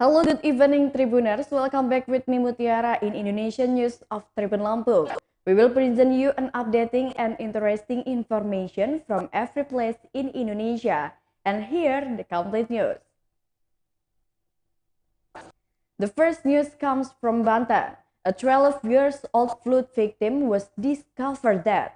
Hello, good evening, Tribuners. Welcome back with me, Mutiara, in Indonesian News of Tribun Lampung. We will present you an updating and interesting information from every place in Indonesia. And here, the complete news. The first news comes from Banten. A 12-year-old flood victim was discovered dead.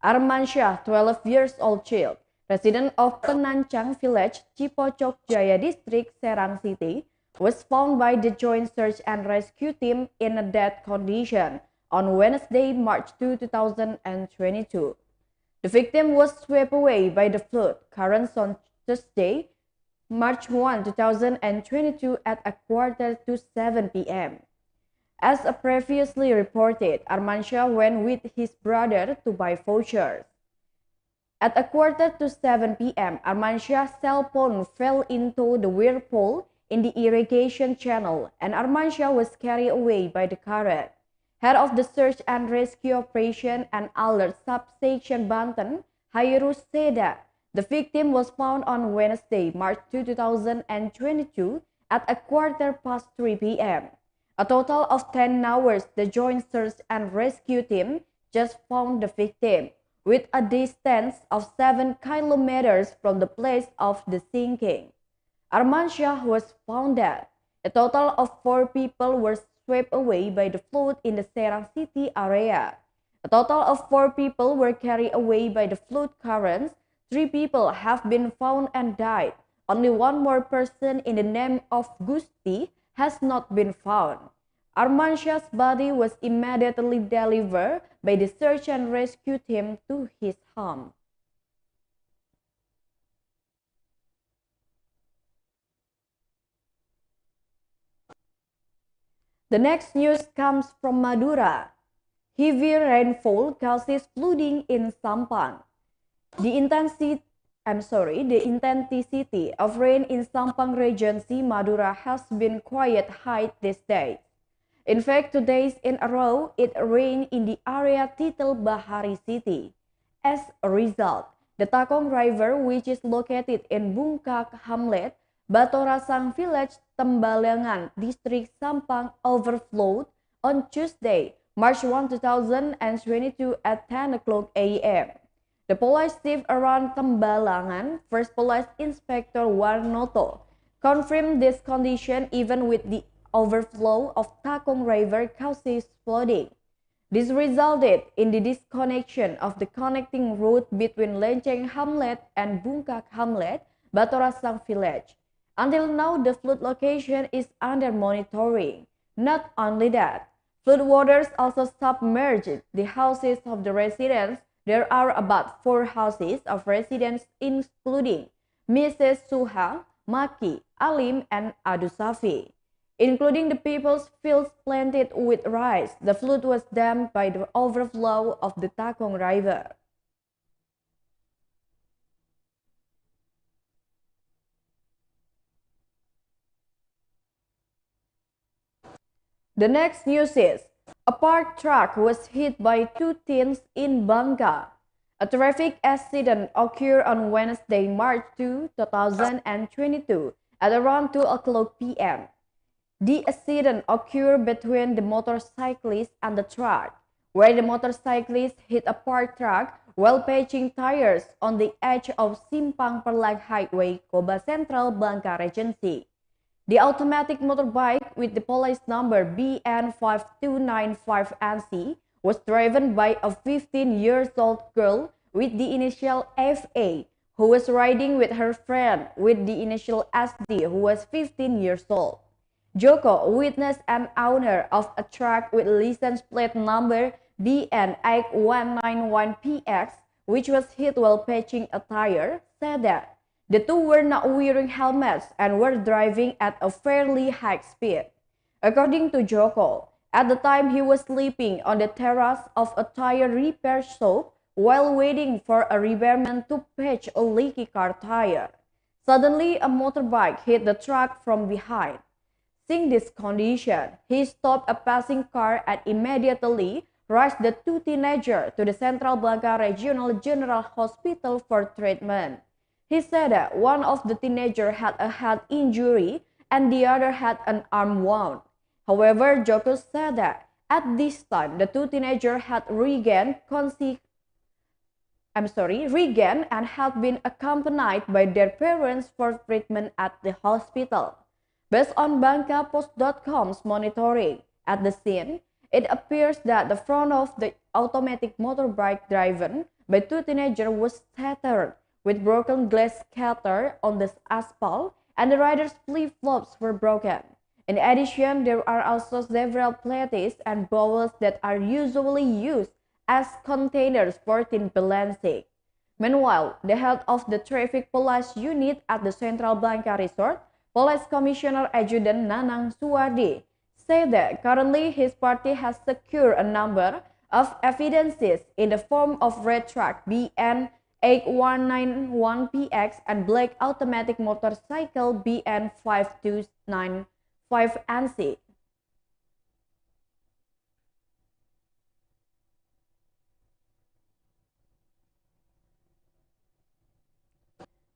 Armansyah, 12-year-old child, resident of Penaancang Village, Cipocok Jaya District, Serang City, was found by the Joint Search and Rescue Team in a dead condition on Wednesday, March 2, 2022. The victim was swept away by the flood currents on Thursday, March 1, 2022 at 6:45 p.m. As previously reported, Armansyah went with his brother to buy vouchers. At 6:45 p.m., Armansyah's cell phone fell into the whirlpool in the irrigation channel, and Armansyah was carried away by the current. Head of the Search and Rescue Operation and Alert Subsection Banten, Hairus, said that the victim was found on Wednesday, March 2, 2022 at 3:15 p.m. A total of 10 hours, the Joint Search and Rescue Team just found the victim, with a distance of 7 kilometers from the place of the sinking. Armansyah was found dead. A total of 4 people were swept away by the flood in the Serang City area. A total of 4 people were carried away by the flood currents. 3 people have been found and died. Only one more person in the name of Gusti has not been found. Armansyah's body was immediately delivered by the search and rescue team to his home. The next news comes from Madura. Heavy rainfall causes flooding in Sampang. The intensity of rain in Sampang Regency, Madura has been quite high these days. In fact, 2 days in a row, it rained in the area titled Bahari City. As a result, the Takong River, which is located in BANGKA Hamlet, Penaancang Village, Tembalangan District, Sampang, overflowed on Tuesday, March 1, 2022 at 10 o'clock a.m. The police chief around Tembalangan, First Police Inspector Warnoto, confirmed this condition even with the overflow of Takong River causes flooding. This resulted in the disconnection of the connecting route between Lenceng Hamlet and BANGKA Hamlet, Penaancang Village. Until now, the flood location is under monitoring. Not only that, flood waters also submerged the houses of the residents. There are about 4 houses of residents, including Mrs. Suha, Maki, Alim, and Adusafi. Including the people's fields planted with rice, the flood was dammed by the overflow of the Takong River. The next news is, a parked truck was hit by 2 teens in BANGKA. A traffic accident occurred on Wednesday, March 2, 2022 at around 2 o'clock p.m. The accident occurred between the motorcyclist and the truck, where the motorcyclist hit a parked truck while patching tires on the edge of Simpang Perlak Highway, Koba Central, BANGKA Regency. The automatic motorbike with the police number BN5295NC was driven by a 15-year-old girl with the initial FA, who was riding with her friend with the initial SD, who was 15 years old. Joko, witness and owner of a truck with license plate number BN8191PX, which was hit while patching a tire, said that the 2 were not wearing helmets and were driving at a fairly high speed. According to Joko, at the time he was sleeping on the terrace of a tire repair shop while waiting for a repairman to patch a leaky car tire. Suddenly, a motorbike hit the truck from behind. Seeing this condition, he stopped a passing car and immediately rushed the 2 teenagers to the Central BANGKA Regional General Hospital for treatment. He said that one of the teenagers had a head injury and the other had an arm wound. However, Joko said that at this time the two teenagers had regained and had been accompanied by their parents for treatment at the hospital. Based on BANGKA.com's monitoring at the scene, it appears that the front of the automatic motorbike driven by two teenagers was shattered, with broken glass scattered on the asphalt, and the riders' flip-flops were broken. In addition, there are also several plates and bowls that are usually used as containers for tin balancing. Meanwhile, the head of the traffic police unit at the Central BANGKA Resort, Police Commissioner Adjutant Nanang Suwardi, said that currently his party has secured a number of evidences in the form of red truck BN 8191PX and black automatic motorcycle BN 5295NC.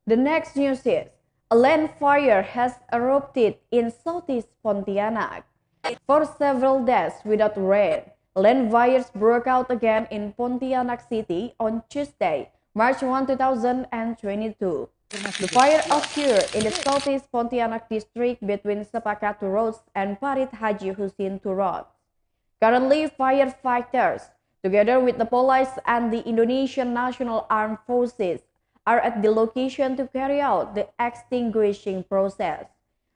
The next news is, a land fire has erupted in Southeast Pontianak. For several days without rain, land fires broke out again in Pontianak City on Tuesday, March 1, 2022. The fire occurred in the Southeast Pontianak District between Sepakat roads and Parit Haji Husin roads. Currently, firefighters, together with the police and the Indonesian National Armed Forces, are at the location to carry out the extinguishing process.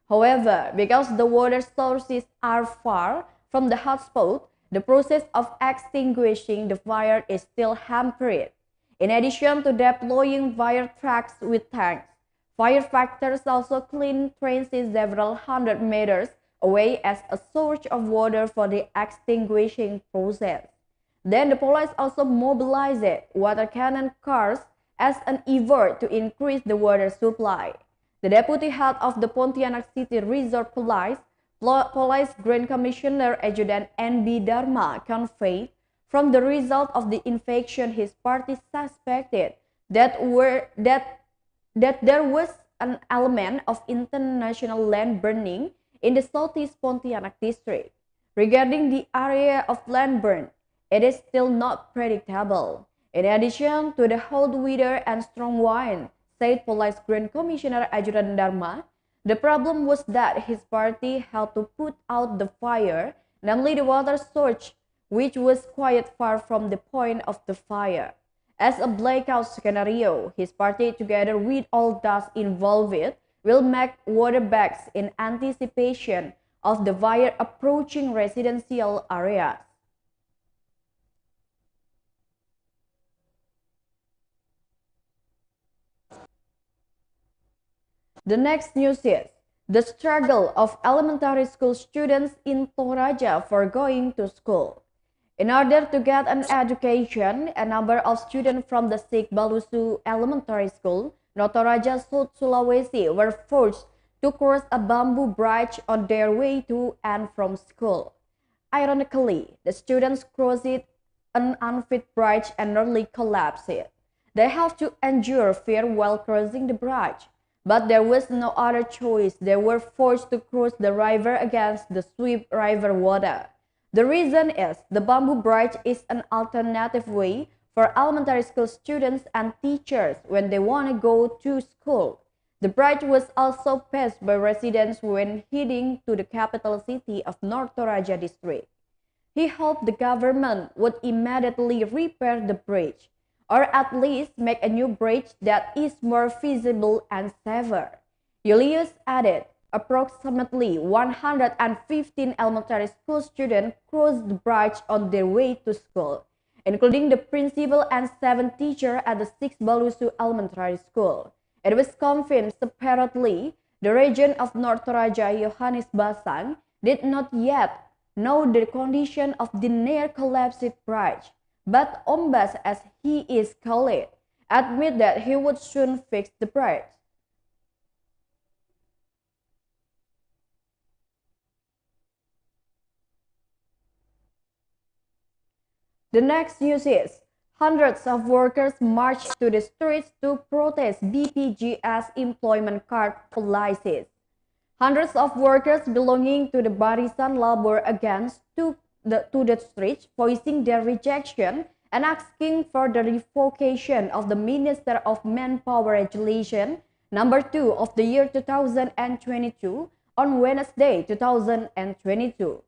However, because the water sources are far from the hotspot, the process of extinguishing the fire is still hampered. In addition to deploying fire trucks with tanks, firefighters also clean trenches several hundred meters away as a source of water for the extinguishing process. Then the police also mobilized water cannon cars as an effort to increase the water supply. The deputy head of the Pontianak City Resort Police Grand Commissioner Adjutant N.B. Dharma conveyed from the result of the infection his party suspected that there was an element of international land burning in the Southeast Pontianak District. Regarding the area of land burn, it is still not predictable. In addition to the hot weather and strong wind, said Police Grand Commissioner Adjutant Dharma, the problem was that his party had to put out the fire, namely the water source, which was quite far from the point of the fire. As a blackout scenario, his party, together with all those involved, will make water bags in anticipation of the fire approaching residential areas. The next news is the struggle of elementary school students in Toraja for going to school. In order to get an education, a number of students from the Sik Balusu Elementary School, Toraja, South Sulawesi, were forced to cross a bamboo bridge on their way to and from school. Ironically, the students crossed an unfit bridge and nearly collapsed. They have to endure fear while crossing the bridge. But there was no other choice. They were forced to cross the river against the swift river water. The reason is the bamboo bridge is an alternative way for elementary school students and teachers when they want to go to school. The bridge was also passed by residents when heading to the capital city of North Toraja district. He hoped the government would immediately repair the bridge, or at least make a new bridge that is more feasible and safer. Julius added, approximately 115 elementary school students crossed the bridge on their way to school, including the principal and 7 teachers at the Sik Balusu Elementary School. It was confirmed separately the region of North Toraja Yohanes Basang did not yet know the condition of the near-collapsed bridge. But Ombas, as he is called, admit that he would soon fix the bridge. The next news is, hundreds of workers marched to the streets to protest BPJS employment card policies. Hundreds of workers belonging to the Barisan Labor against took to the streets, voicing their rejection and asking for the revocation of the Minister of Manpower Regulation number 2 of the year 2022 on Wednesday 2022.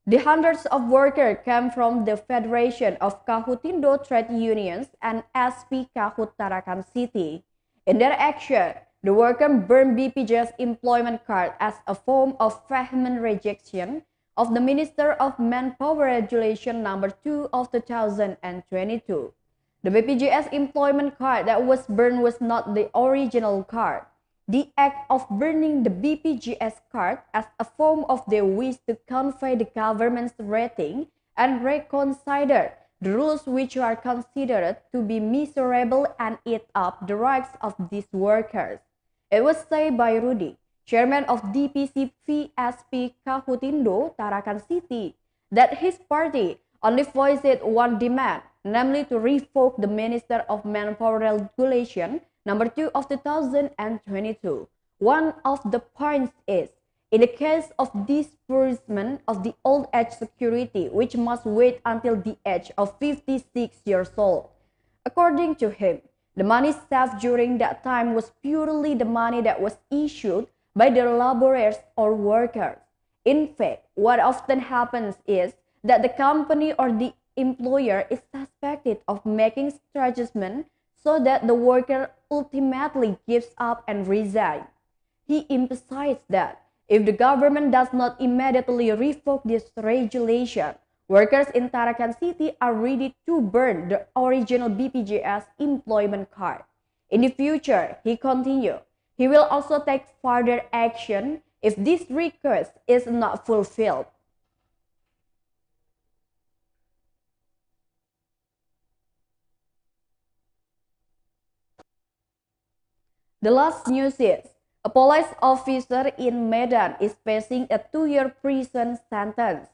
The hundreds of workers came from the Federation of Kahutindo Trade Unions and SP Kahut Tarakan City. In their action, the workers burned BPJS employment card as a form of vehement rejection of the Minister of Manpower Regulation number 2 of 2022. The BPJS employment card that was burned was not the original card. The act of burning the BPJS card as a form of their wish to convey the government's rating and reconsider the rules which are considered to be miserable and eat up the rights of these workers. It was said by Rudy, chairman of DPC VSP Kahutindo Tarakan City, that his party only voiced one demand, namely to revoke the Minister of Manpower Regulation number 2 of 2022. One of the points is, in the case of disbursement of the old age security, which must wait until the age of 56 years old. According to him, the money saved during that time was purely the money that was issued by the laborers or workers. In fact, what often happens is that the company or the employer is suspected of making strategism so that the worker ultimately gives up and resigns. He emphasized that if the government does not immediately revoke this regulation, workers in Tarakan City are ready to burn the original BPJS employment card. In the future, he continued, he will also take further action if this request is not fulfilled. The last news is, a police officer in Medan is facing a 2-year prison sentence.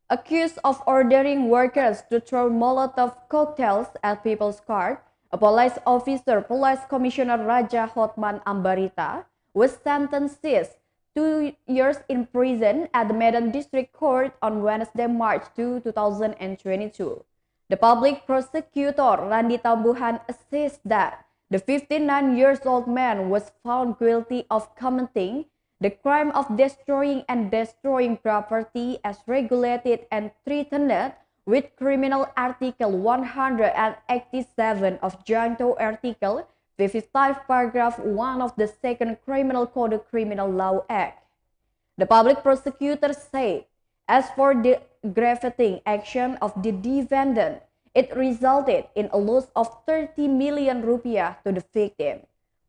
Accused of ordering workers to throw Molotov cocktails at people's cars, a police officer, Police Commissioner Raja Hotman Ambarita, was sentenced 2 years in prison at the Medan District Court on Wednesday, March 2, 2022. The public prosecutor Randi Tambuhan assessed that the 59-year-old man was found guilty of committing the crime of destroying property as regulated and threatened with Criminal Article 187 of Jointo Article 55 Paragraph 1 of the Second Criminal Code Criminal Law Act. The public prosecutor said, as for the aggravating action of the defendant, it resulted in a loss of 30 million rupiah to the victim.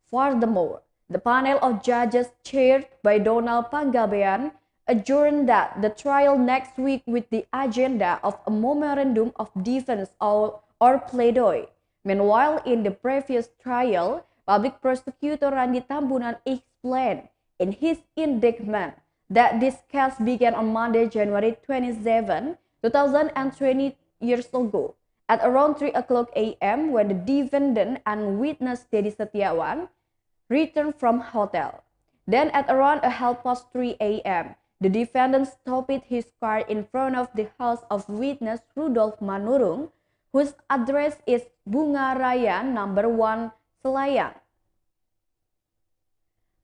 Furthermore, the panel of judges chaired by Donald Panggabean adjourned that the trial next week with the agenda of a memorandum of defense or pleidoy. Meanwhile, in the previous trial, public prosecutor Randi Tambunan explained in his indictment that this case began on Monday, January 27, 2020 years ago, at around 3 o'clock a.m. when the defendant and witness Dedi Setiawan returned from hotel. Then at around 3:30 a.m., the defendant stopped his car in front of the house of witness Rudolf Manurung, whose address is Bunga Raya number 1 Selayang.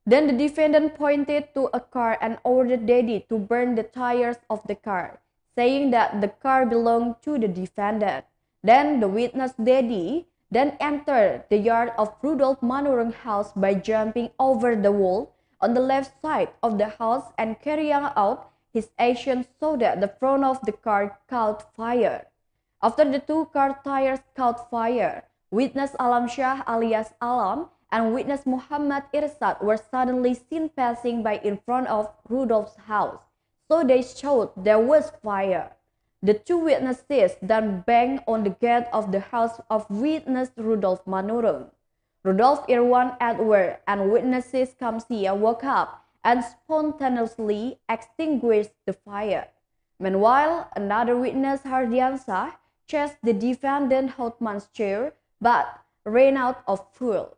Then the defendant pointed to a car and ordered Dedi to burn the tires of the car, saying that the car belonged to the defendant. Then the witness Dedi then entered the yard of Rudolf Manurung's house by jumping over the wall on the left side of the house and carrying out his actions so that the front of the car caught fire. After the 2 car tires caught fire, witness Alam Shah alias Alam and witness Muhammad Irsad were suddenly seen passing by in front of Rudolf's house, so they showed there was fire. The 2 witnesses then banged on the gate of the house of witness Rudolf Manurung. Rudolf Irwan Edward and witnesses Kamsia woke up and spontaneously extinguished the fire. Meanwhile, another witness Hardiansah chased the defendant Hotman's chair but ran out of fuel.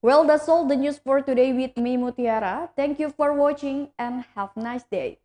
Well, that's all the news for today with me, Mutiara. Thank you for watching and have a nice day.